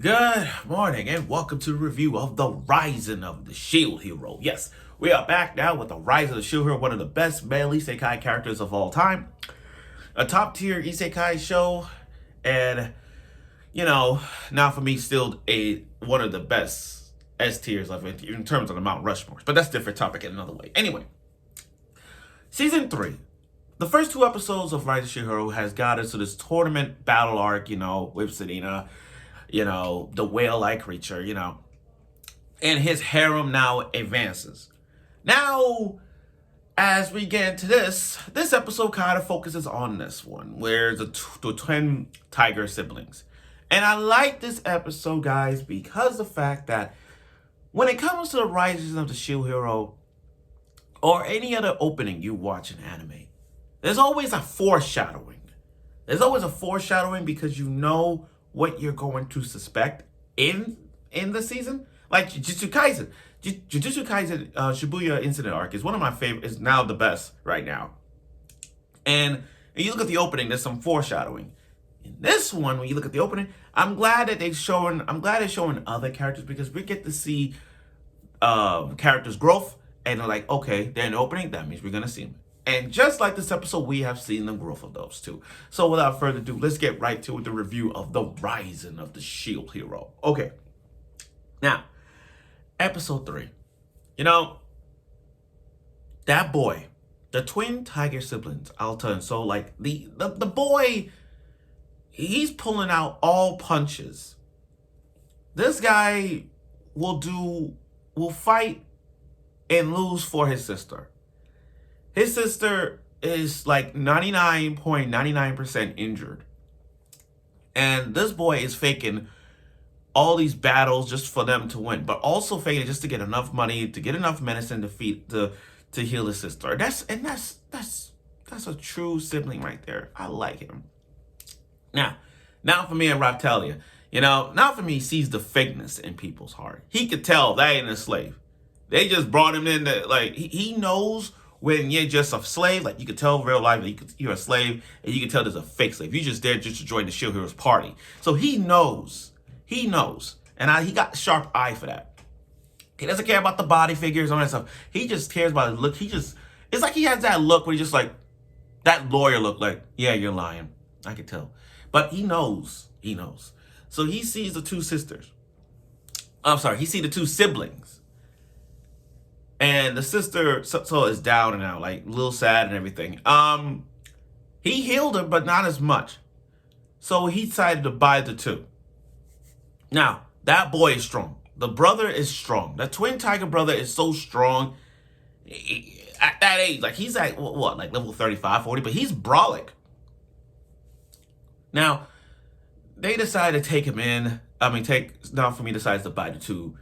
Good morning and welcome to the review of The Rising of the Shield Hero. Yes, we are back now with The Rise of the Shield Hero, one of the best male isekai characters of all time. A top tier isekai show, and Naofumi still one of the best S tiers of it in terms of the Mount Rushmore. But that's a different topic in another way. Anyway, season 3. The first 2 episodes of Rise of the Shield Hero has got us to this tournament battle arc, with Selena. The whale-like creature, and his harem now advances. Now, as we get into this episode kind of focuses on this one, where the twin tiger siblings. And I like this episode, guys, because the fact that when it comes to the Rising of the Shield Hero, or any other opening you watch in anime, there's always a foreshadowing. There's always a foreshadowing because you know what you're going to suspect in the season. Like Jujutsu Kaisen. Jujutsu Kaisen Shibuya Incident Arc is one of my favorite, is now the best right now. And you look at the opening, there's some foreshadowing. In this one, when you look at the opening, I'm glad they're showing other characters, because we get to see characters' growth, and they're like, okay, they're in the opening, that means we're gonna see them. And just like this episode, we have seen the growth of those two. So without further ado, let's get right to the review of The Rising of the Shield Hero. Okay. Now, episode 3. That boy, the twin tiger siblings, Alta and Sol, like the boy, he's pulling out all punches. This guy will fight and lose for his sister. His sister is like 99.99% injured. And this boy is faking all these battles just for them to win, but also faking just to get enough money, to get enough medicine to heal his sister. That's a true sibling right there. I like him. Now for me and Raptalia, now for me sees the fakeness in people's heart. He could tell they ain't a slave. They just brought him in to, like, he knows when you're just a slave. Like, you could tell in real life that you're a slave, and you can tell there's a fake slave. You're just there just to join the Shield Heroes party. So he knows. And he got a sharp eye for that. He doesn't care about the body figures and all that stuff. He just cares about his look. It's like he has that look where he's just like, that lawyer look, like, yeah, you're lying. I can tell. But he knows. So he sees the 2 sisters. He sees the 2 siblings. And the sister so is down and out, like a little sad and everything. He healed her, but not as much. So he decided to buy the 2. Now, that boy is strong. The brother is strong. The twin tiger brother is so strong. At that age, like he's at what, like level 35, 40, but he's brolic. Now, they decided to take him in. Naofumi decides to buy the two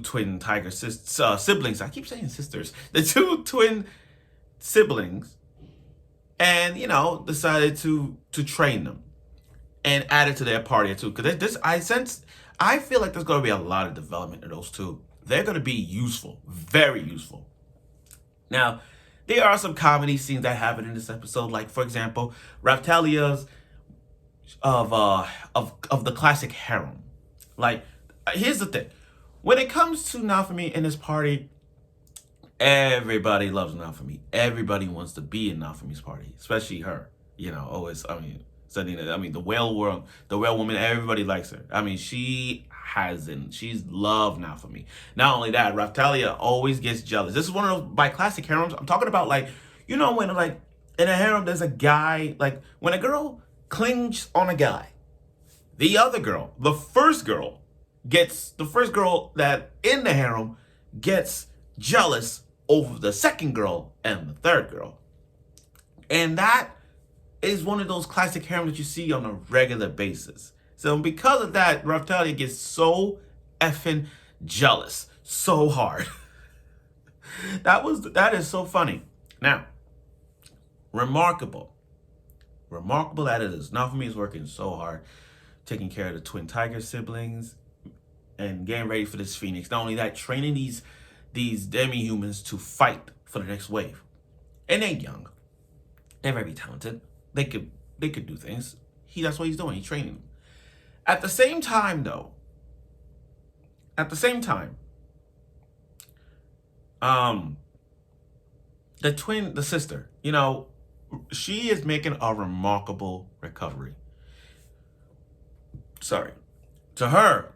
twin tiger siblings. I keep saying sisters. The 2 twin siblings, and decided to train them and add it to their party too. Because I feel like there's going to be a lot of development in those 2. They're going to be useful, very useful. Now, there are some comedy scenes that happen in this episode, like for example, Raptalia's of the classic harem. Like, here's the thing. When it comes to Naofumi and his party, everybody loves Naofumi. Everybody wants to be in Naofumi's party, especially her. Selena, the whale woman, everybody likes her. she's loved Naofumi. Not only that, Raptalia always gets jealous. This is one of those, by classic harems, I'm talking about, like, when, like, in a harem, there's a guy, like, when a girl clings on a guy, the other girl, the first girl that in the harem gets jealous over the second girl and the third girl. And that is one of those classic harems that you see on a regular basis. So because of that, Raptalia gets so effing jealous so hard. That is so funny. Now, remarkable that it is. Naofumi is working so hard, taking care of the twin tiger siblings and getting ready for this Phoenix. Not only that, training these demi-humans to fight for the next wave. And they're young. They're very talented. They could do things. That's what he's doing. He's training them. At the same time, though, at the same time, the sister, she is making a remarkable recovery. Sorry. To her,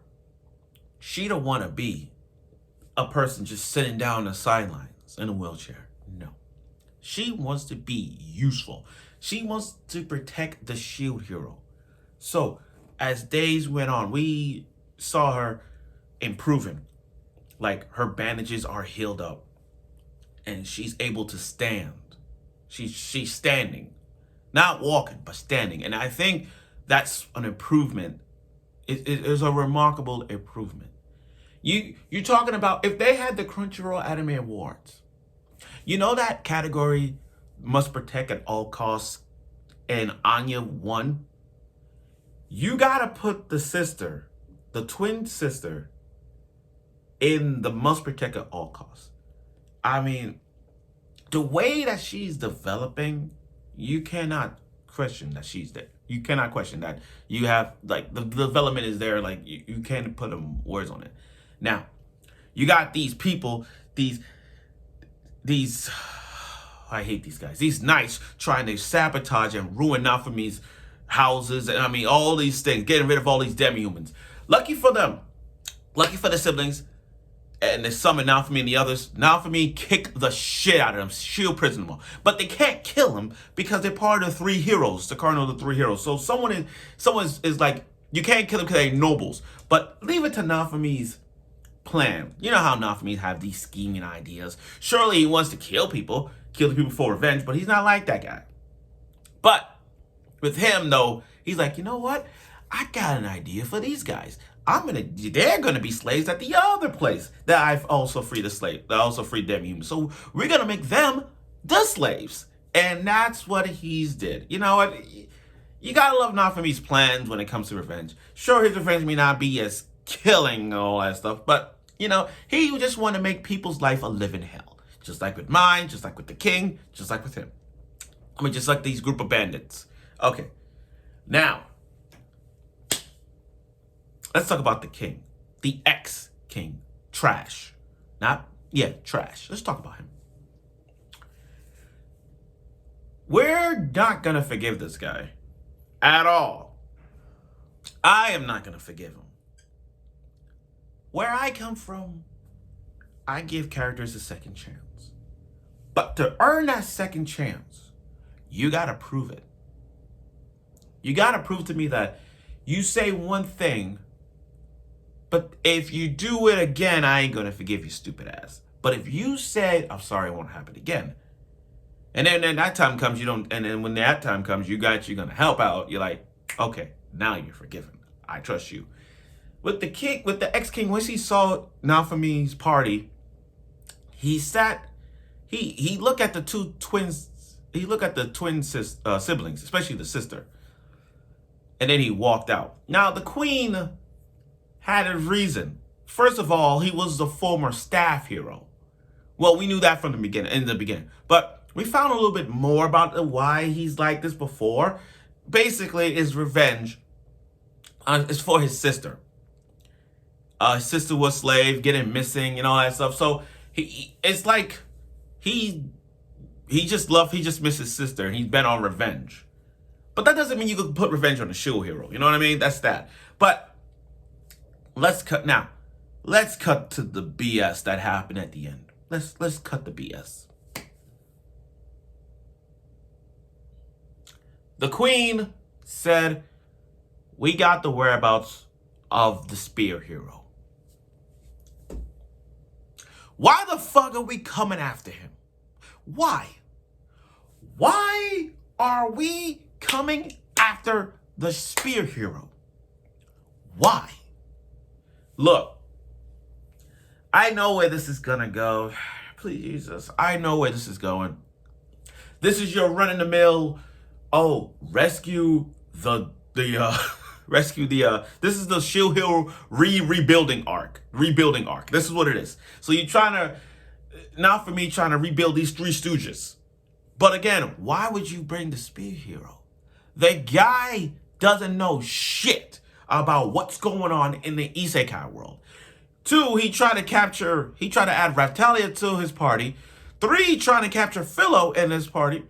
she don't want to be a person just sitting down on the sidelines in a wheelchair. No. She wants to be useful. She wants to protect the shield hero. So, as days went on, we saw her improving. Like, her bandages are healed up. And she's able to stand. She's standing. Not walking, but standing. And I think that's an improvement. It is a remarkable improvement. You're talking about if they had the Crunchyroll Anime Awards. You know that category must protect at all costs and Anya won? You gotta put the sister, the twin sister, in the must protect at all costs. I mean, the way that she's developing, you cannot question that she's there. You cannot question that. You have, like, the development is there. Like, you can't put words on it. Now, you got these people, these, I hate these guys. These knights trying to sabotage and ruin Naofumi's houses. And I mean, all these things, getting rid of all these demi-humans. Lucky for them. Lucky for the siblings. And they summon Naofumi and the others. Naofumi kick the shit out of them, shield prison them. But they can't kill him because they're part of the three heroes, the cardinal of the three heroes. So someone is like, you can't kill them because they're nobles. But leave it to Naofumi's plan. You know how Naofumi have these scheming ideas. Surely he wants to kill the people for revenge, but he's not like that guy. But with him, though, he's like, you know what? I got an idea for these guys. They're gonna be slaves at the other place that I've also freed demi-humans. So we're gonna make them the slaves. And that's what he's did. You know what? You gotta love Naofumi's plans when it comes to revenge. Sure, his revenge may not be as killing and all that stuff, but he just want to make people's life a living hell. Just like with mine, just like with the king, just like with him. I mean, just like these group of bandits. Okay. Now, let's talk about the king. The ex-king. Trash. Trash. Let's talk about him. We're not gonna forgive this guy. At all. I am not gonna forgive him. Where I come from, I give characters a second chance. But to earn that second chance, you gotta prove it. You gotta prove to me that you say one thing, but if you do it again, I ain't gonna forgive you, stupid ass. But if you say, I'm sorry, it won't happen again. And then that time comes, and then when that time comes, you're gonna help out. You're like, okay, now you're forgiven. I trust you. With the ex-king, once he saw Naofumi's party, he looked at the two twins, he looked at the twin siblings, especially the sister, and then he walked out. Now, the queen had a reason. First of all, he was the former staff hero. Well, we knew that from the beginning, but we found a little bit more about why he's like this before. Basically, his revenge is for his sister. His sister was slave, getting missing, and all that stuff. So it's like he just missed his sister, and he's bent on revenge. But that doesn't mean you can put revenge on a shield hero. You know what I mean? That's that. But let's cut to the BS that happened at the end. Let's cut the BS. The queen said, "We got the whereabouts of the spear hero. Why the fuck are we coming after him? Why? Why are we coming after the spear hero? Why? Look, I know where this is gonna go. Please, Jesus, I know where this is going. This is your run-in-the-mill, rescue the this is the Shield Hero rebuilding arc. This is what it is. So you're trying to rebuild these three stooges. But again, why would you bring the spear hero? The guy doesn't know shit about what's going on in the isekai world. 2, he tried to add Raftalia to his party. 3, trying to capture Philo in his party.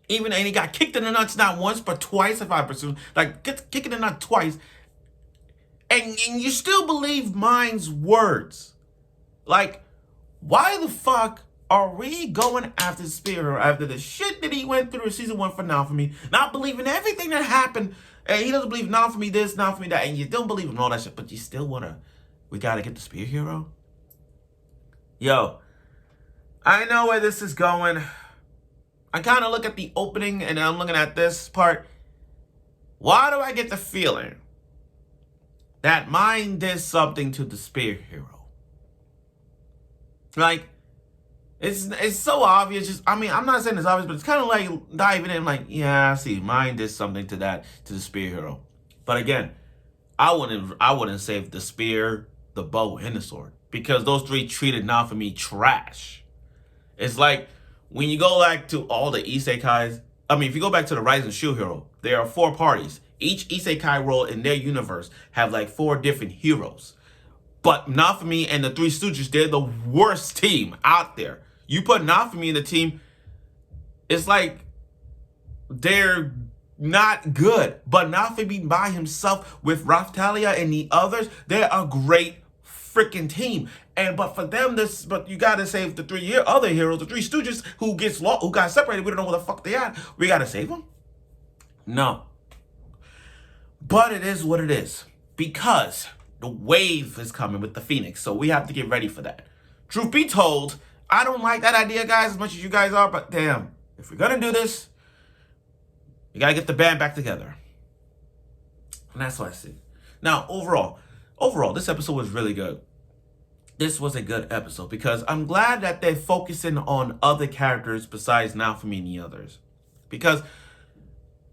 And he got kicked in the nuts not once, but twice, if I presume. Like, kicking the nut twice. And you still believe Mind's words. Like, why the fuck are we going after Spear after the shit that he went through in season 1 for Naofumi, not believing everything that happened, and he doesn't believe Naofumi this, Naofumi that, and you don't believe in all that shit, but you still we gotta get the Spear Hero? Yo, I know where this is going. I kind of look at the opening, and I'm looking at this part. Why do I get the feeling that Mind did something to the Spear Hero? Like, it's so obvious. I'm not saying it's obvious, but it's kind of like diving in, like, yeah, I see, Mind did something to the Spear Hero. But again, I wouldn't save the spear, the bow, and the sword, because those 3 treated Naofumi trash. It's like when you go back to all the isekais. If you go back to the Rising Shield Hero, there are 4 parties. Each isekai role in their universe have like 4 different heroes. But Naofumi and the 3 Stooges, they're the worst team out there. You put Naofumi in the team, it's like they're not good. But Naofumi by himself with Raftalia and the others, they're a great freaking team. But for them, but you gotta save the 3 other heroes, the 3 Stooges who got separated. We don't know where the fuck they at. We gotta save them? No. But it is what it is, because the wave is coming with the Phoenix, so we have to get ready for that. Truth be told, I don't like that idea, guys, as much as you guys are, but damn, if we're gonna do this, you gotta get the band back together. And that's what I see. Now, overall, this episode was really good. This was a good episode, because I'm glad that they're focusing on other characters besides Naofumi and the others. Because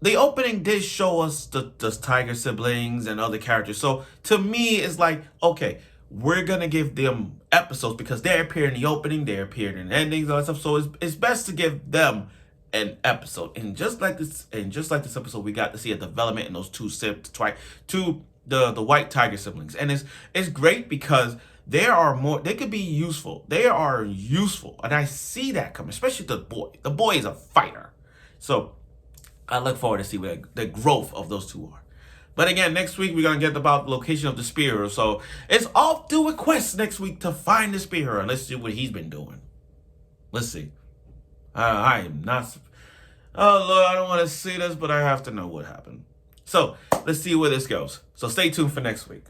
the opening did show us the Tiger siblings and other characters. So to me, it's like, okay, we're gonna give them episodes because they appear in the opening, they appeared in endings, all that stuff. So it's best to give them an episode. And just like this episode, we got to see a development in those the White Tiger siblings. And it's great because they could be useful. They are useful. And I see that coming, especially the boy. The boy is a fighter. So I look forward to see where the growth of those 2 are. But again, next week we're going to get about the location of the Spear Hero. So it's off to a quest next week to find the Spear Hero. And let's see what he's been doing. Let's see. I am not... Oh, Lord, I don't want to see this, but I have to know what happened. So let's see where this goes. So stay tuned for next week.